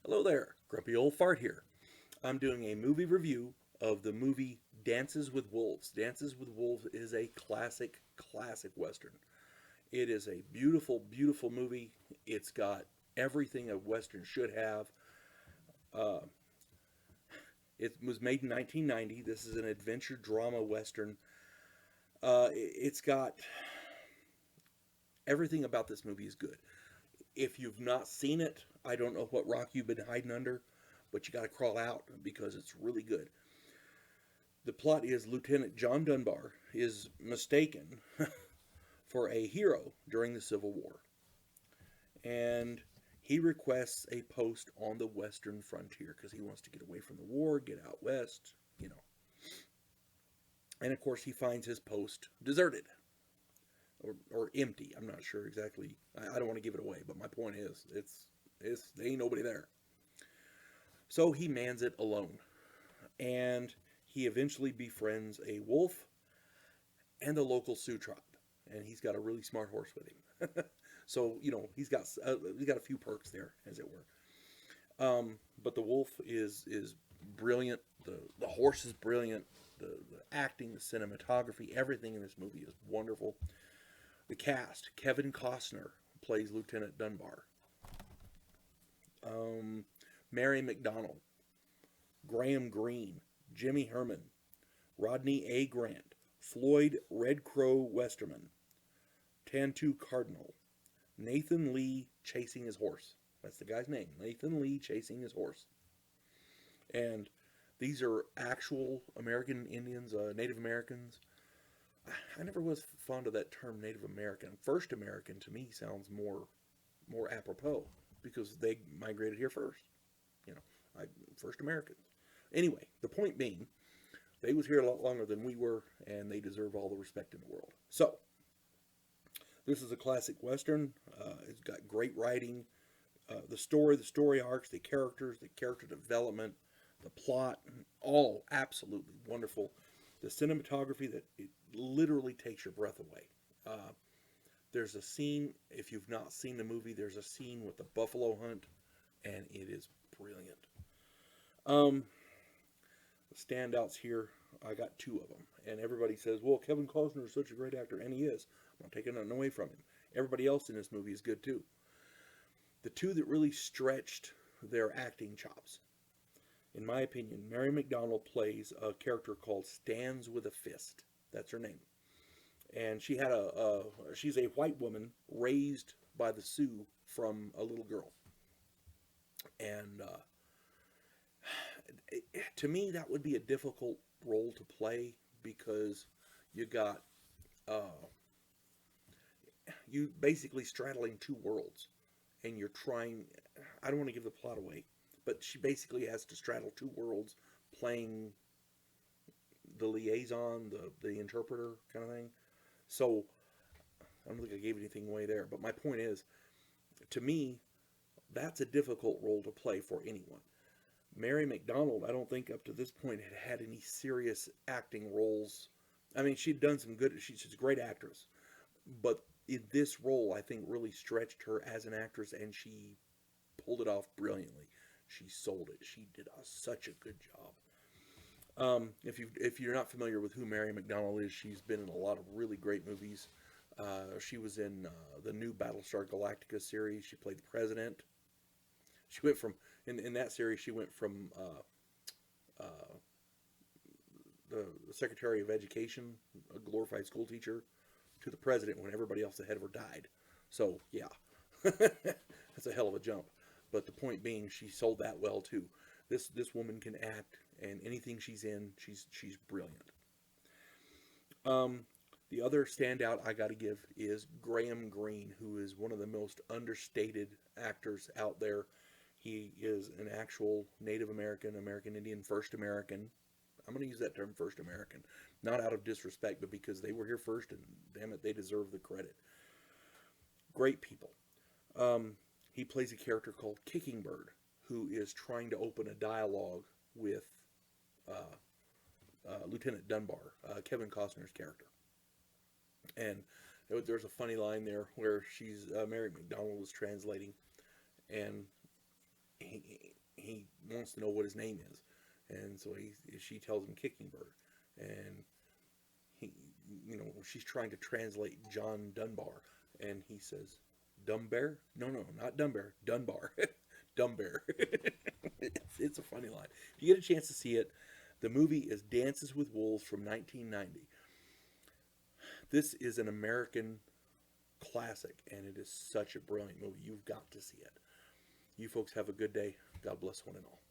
Hello there, Grumpy Old Fart here. I'm doing a movie review of the movie Dances with Wolves. Dances with Wolves is a classic Western. It is a beautiful movie. It's got everything a Western should have. Uh, it was made in 1990. This is an adventure drama Western. It's got everything about this movie is good. If you've not seen it, I don't know what rock you've been hiding under, but you got to crawl out because it's really good. The plot is Lieutenant John Dunbar is mistaken for a hero during the Civil War, and he requests a post on the western frontier because he wants to get away from the war, get out west, you know. And of course, he finds his post deserted or empty. I'm not sure exactly. I don't want to give it away, but my point is, it's there ain't nobody there. So he mans it alone, and he eventually befriends a wolf and the local Sioux tribe, and he's got a really smart horse with him. So he's got a few perks there, as it were. But the wolf is brilliant. The horse is brilliant. The acting, the cinematography, everything in this movie is wonderful. The cast: Kevin Costner plays Lieutenant Dunbar. Um, Mary McDonnell, Graham Greene, Jimmy Herman, Rodney A. Grant, Floyd Red Crow Westerman, Tantu Cardinal, Nathan Lee chasing his horse. That's the guy's name. Nathan Lee chasing his horse. And these are actual American Indians, Native Americans. I never was fond of that term Native American. First American to me sounds more apropos because they migrated here first. You know, first Americans. Anyway, the point being, they was here a lot longer than we were, and they deserve all the respect in the world. So, this is a classic Western. It's got great writing. The story arcs, the characters, the character development, the plot, all absolutely wonderful. The cinematography that it literally takes your breath away. Uh, there's a scene, if you've not seen the movie, there's a scene with the buffalo hunt, and it is brilliant. Um, the standouts here, I got two of them, and everybody says, "Well, Kevin Costner is such a great actor," and he is. I'm not taking nothing away from him. Everybody else in this movie is good too. The two that really stretched their acting chops, in my opinion, Mary McDonnell plays a character called Stands with a Fist. That's her name, and she's a white woman raised by the Sioux from a little girl, and to me that would be a difficult role to play because you got uh, you basically straddling two worlds, and you're trying. I don't want to give the plot away, but she basically has to straddle two worlds, playing the liaison, the interpreter kind of thing. So I don't think I gave anything away there, but my point is, to me, that's a difficult role to play for anyone. Mary McDonald, I don't think up to this point had any serious acting roles. I mean, she'd done some good. She's a great actress, but in this role, I think really stretched her as an actress, and she pulled it off brilliantly. She sold it. She did such a good job. If you're not familiar with who Mary McDonnell is, she's been in a lot of really great movies. She was in the new Battlestar Galactica series. She played the president. She went from in that series. She went from the Secretary of Education, a glorified school teacher, to the president when everybody else ahead of her died. So yeah, that's a hell of a jump. But the point being, she sold that well too. This woman can act, and anything she's in, she's brilliant. Um, the other standout I got to give is Graham Greene, who is one of the most understated actors out there. He is an actual Native American, American Indian, First American. I'm going to use that term, First American, not out of disrespect, but because they were here first, and damn it, they deserve the credit. Great people. Um, he plays a character called Kicking Bird, who is trying to open a dialogue with uh, Lieutenant Dunbar, Kevin Costner's character. And there's a funny line there where Mary McDonald was translating, and he wants to know what his name is, and so she tells him Kicking Bird, and he, she's trying to translate John Dunbar, and he says, Dumb Bear? No, no, not Dumb Bear, Dunbar. Dumb Bear. It's a funny line. If you get a chance to see it, the movie is Dances with Wolves from 1990. This is an American classic, and it is such a brilliant movie. You've got to see it. You folks have a good day. God bless one and all.